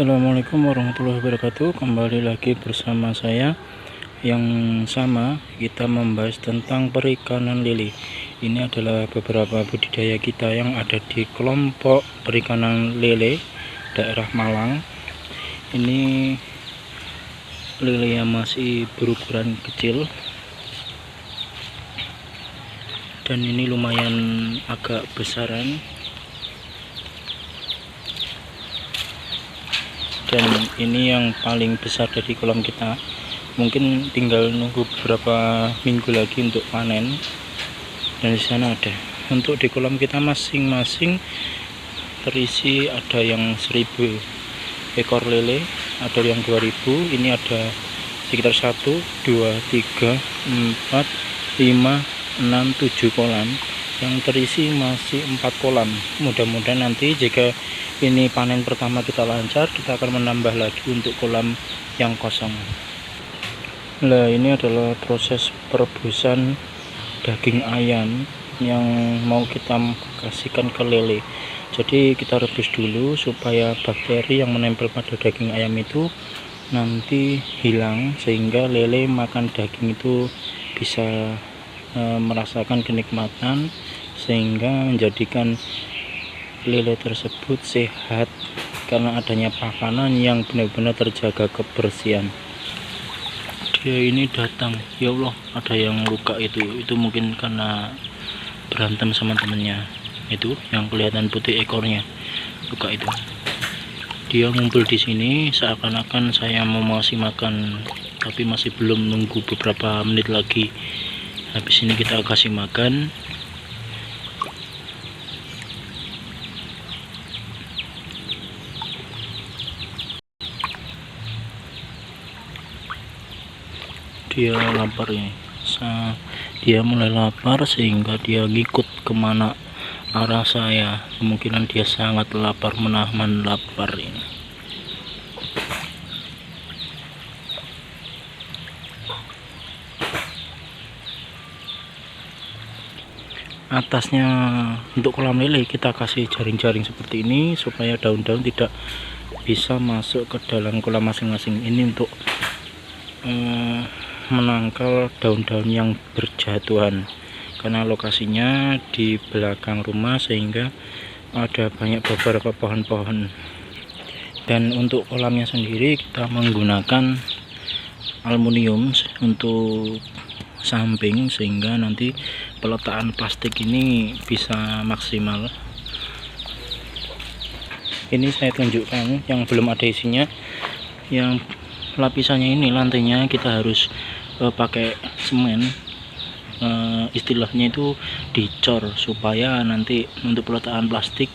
Assalamualaikum warahmatullahi wabarakatuh. Kembali lagi bersama saya yang sama, kita membahas tentang perikanan lele. Ini adalah beberapa budidaya kita yang ada di kelompok perikanan lele daerah Malang. Ini lele yang masih berukuran kecil dan ini lumayan agak besaran. Dan ini yang paling besar dari kolam kita, mungkin tinggal nunggu beberapa minggu lagi untuk panen. Dan di sana ada, untuk di kolam kita masing-masing terisi ada yang 1000 ekor lele, ada yang 2000. Ini ada sekitar 1 2 3 4 5 6 7 kolam yang terisi masih 4 kolam. Mudah-mudahan nanti jika ini panen pertama kita lancar, kita akan menambah lagi untuk kolam yang kosong. Nah, ini adalah proses perebusan daging ayam yang mau kita kasihkan ke lele. Jadi kita rebus dulu supaya bakteri yang menempel pada daging ayam itu nanti hilang, sehingga lele makan daging itu bisa merasakan kenikmatan, sehingga menjadikan lele tersebut sehat karena adanya makanan yang benar-benar terjaga kebersihan. Dia ini datang, ya Allah, ada yang luka itu mungkin karena berantem sama temennya. Itu yang kelihatan putih ekornya, luka itu. Dia ngumpul di sini seakan-akan saya mau ngasih makan, tapi masih belum, nunggu beberapa menit lagi. Habis ini kita kasih makan. Dia lapar ini, dia mulai lapar sehingga dia ngikut kemana arah saya. Kemungkinan dia sangat lapar, menahan lapar ini. Atasnya untuk kolam lele kita kasih jaring-jaring seperti ini supaya daun-daun tidak bisa masuk ke dalam kolam masing-masing. Ini untuk menangkal daun-daun yang berjatuhan, karena lokasinya di belakang rumah sehingga ada banyak beberapa pohon-pohon. Dan untuk kolamnya sendiri kita menggunakan aluminium untuk samping, sehingga nanti peletakan plastik ini bisa maksimal. Ini saya tunjukkan yang belum ada isinya. Yang lapisannya ini, lantainya kita harus pakai semen, istilahnya itu dicor, supaya nanti untuk peletakan plastik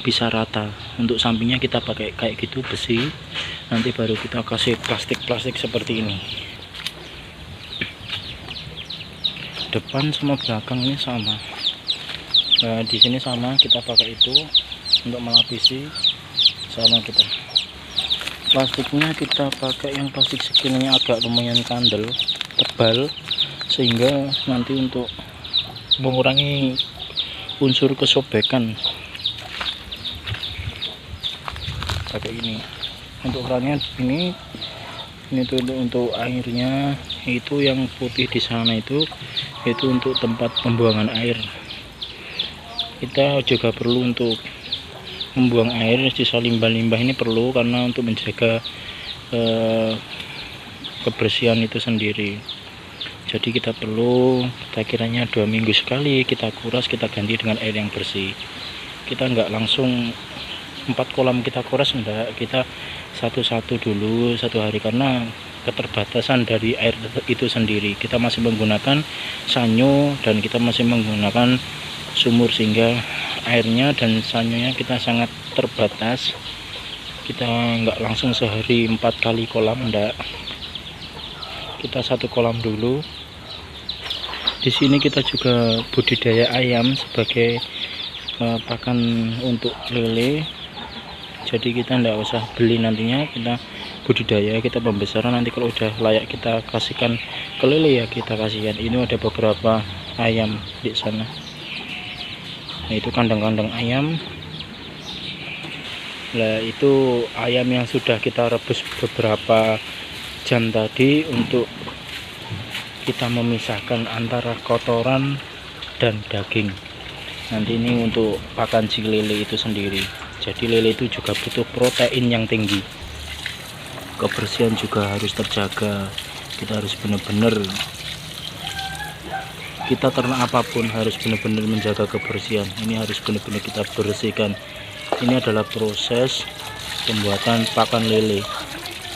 bisa rata. Untuk sampingnya kita pakai kayak gitu besi, nanti baru kita kasih plastik seperti ini. Depan sama belakang ini sama. Nah, di sini sama, kita pakai itu untuk melapisi. Sama kita plastiknya kita pakai yang plastik skinnya agak lumayan kandel, tebal, sehingga nanti untuk mengurangi unsur kesobekan pakai ini. Untuk kerannya ini tuh untuk airnya, itu yang putih di sana itu untuk tempat pembuangan air. Kita juga perlu untuk membuang air, sisa limbah-limbah ini perlu karena untuk menjaga kebersihan itu sendiri. Jadi kita perlu, kita kiranya 2 minggu sekali kita kuras, kita ganti dengan air yang bersih. Kita nggak langsung 4 kolam kita kuras, enggak, kita satu-satu dulu 1 hari, karena keterbatasan dari air itu sendiri. Kita masih menggunakan sanyo dan kita masih menggunakan sumur, sehingga airnya dan sanyonya kita sangat terbatas. Kita nggak langsung sehari 4 kali kolam, enggak, kita 1 kolam dulu. Di sini kita juga budidaya ayam sebagai pakan untuk lele. Jadi kita nggak usah beli, nantinya kita budidaya, kita pembesaran, nanti kalau udah layak kita kasihkan ke lele ya kita kasihkan. Ini ada beberapa ayam di sana. Nah, itu kandang-kandang ayam. Nah, itu ayam yang sudah kita rebus beberapa jam tadi untuk kita memisahkan antara kotoran dan daging. Nanti ini untuk pakan si lele itu sendiri. Jadi lele itu juga butuh protein yang tinggi. Kebersihan juga harus terjaga. Kita harus benar-benar, kita ternak apapun harus benar-benar menjaga kebersihan. Ini harus benar-benar kita bersihkan. Ini adalah proses pembuatan pakan lele.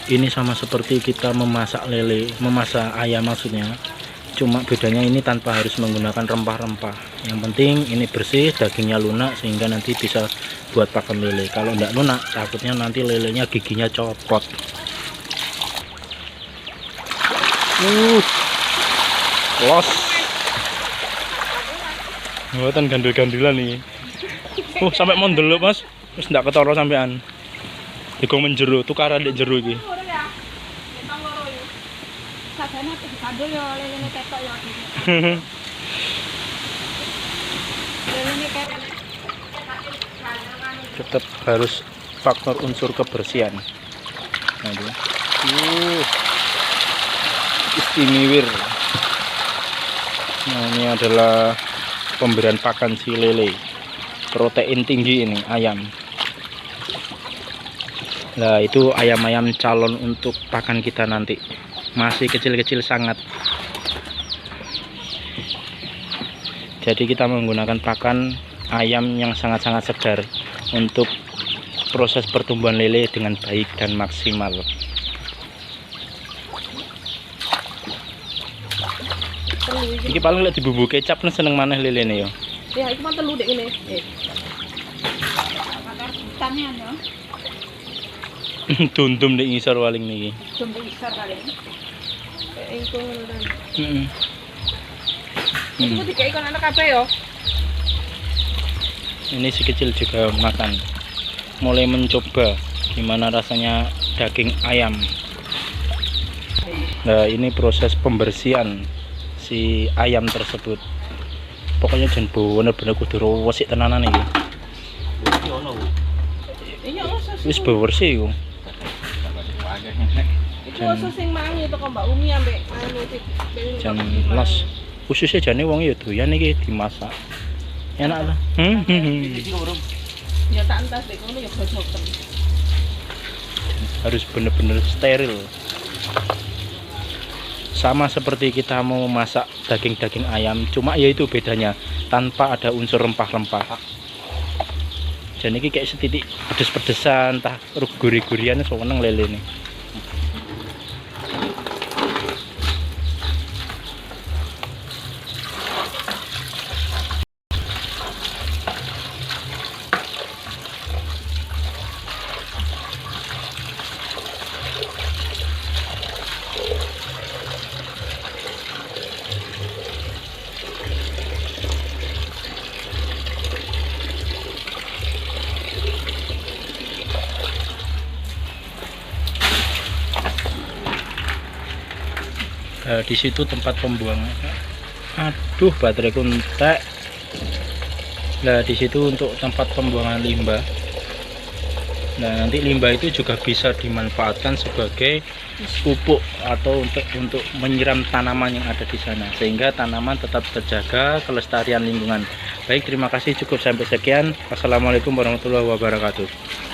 Ini sama seperti kita memasak lele, memasak ayam maksudnya. Cuma bedanya ini tanpa harus menggunakan rempah-rempah. Yang penting ini bersih, dagingnya lunak sehingga nanti bisa buat pakan lele. Kalau enggak lunak, takutnya nanti lelenya giginya copot. Los. Buatan gandul-gandulan nih. Sampai mondel lho, Mas. Wis ndak ketara sampean. Dikong menjero, tukaran ndek jero iki. Tetap harus faktor unsur kebersihan. Istimewir. Nah, ini adalah pemberian pakan si lele. Protein tinggi ini ayam. Nah, itu ayam-ayam calon untuk pakan kita nanti. Masih kecil-kecil sangat. Jadi kita menggunakan pakan ayam yang sangat-sangat segar untuk proses pertumbuhan lele dengan baik dan maksimal. Iki paling lek dibumbu kecap nih seneng maneh lele nih ya. Ya, itu mah telu dek ini. Tanian ya. Dundum di ngisor waling niki. Jumbo besar kali ini. Itu Heeh. itu dikai kon anak kabeh yo. Ini si kecil juga makan. Mulai mencoba gimana rasanya daging ayam. Nah, ini proses pembersihan si ayam tersebut. Pokoknya jan bener-bener kudu resik tenanan iki. Iya, Wis bersih iku. itu oso sing mangi to kok Mbak Umi ambek anu Jan los. Khususnya jane wong ya doyan iki dimasak. Enak lah. Ya tak entas dek ngono ya gojoken. Harus bener-bener steril. Sama seperti kita mau masak daging-daging ayam, cuma ya itu bedanya tanpa ada unsur rempah-rempah. Jadi ini kayak setitik pedes-pedesan, entah gurih-gurihan, seneng lele nih. Di situ tempat pembuangan. Aduh, baterai kuntek. Nah, di situ untuk tempat pembuangan limbah. Nah, nanti limbah itu juga bisa dimanfaatkan sebagai pupuk atau untuk menyiram tanaman yang ada di sana, sehingga tanaman tetap terjaga kelestarian lingkungan. Baik, terima kasih, cukup sampai sekian. Assalamualaikum warahmatullahi wabarakatuh.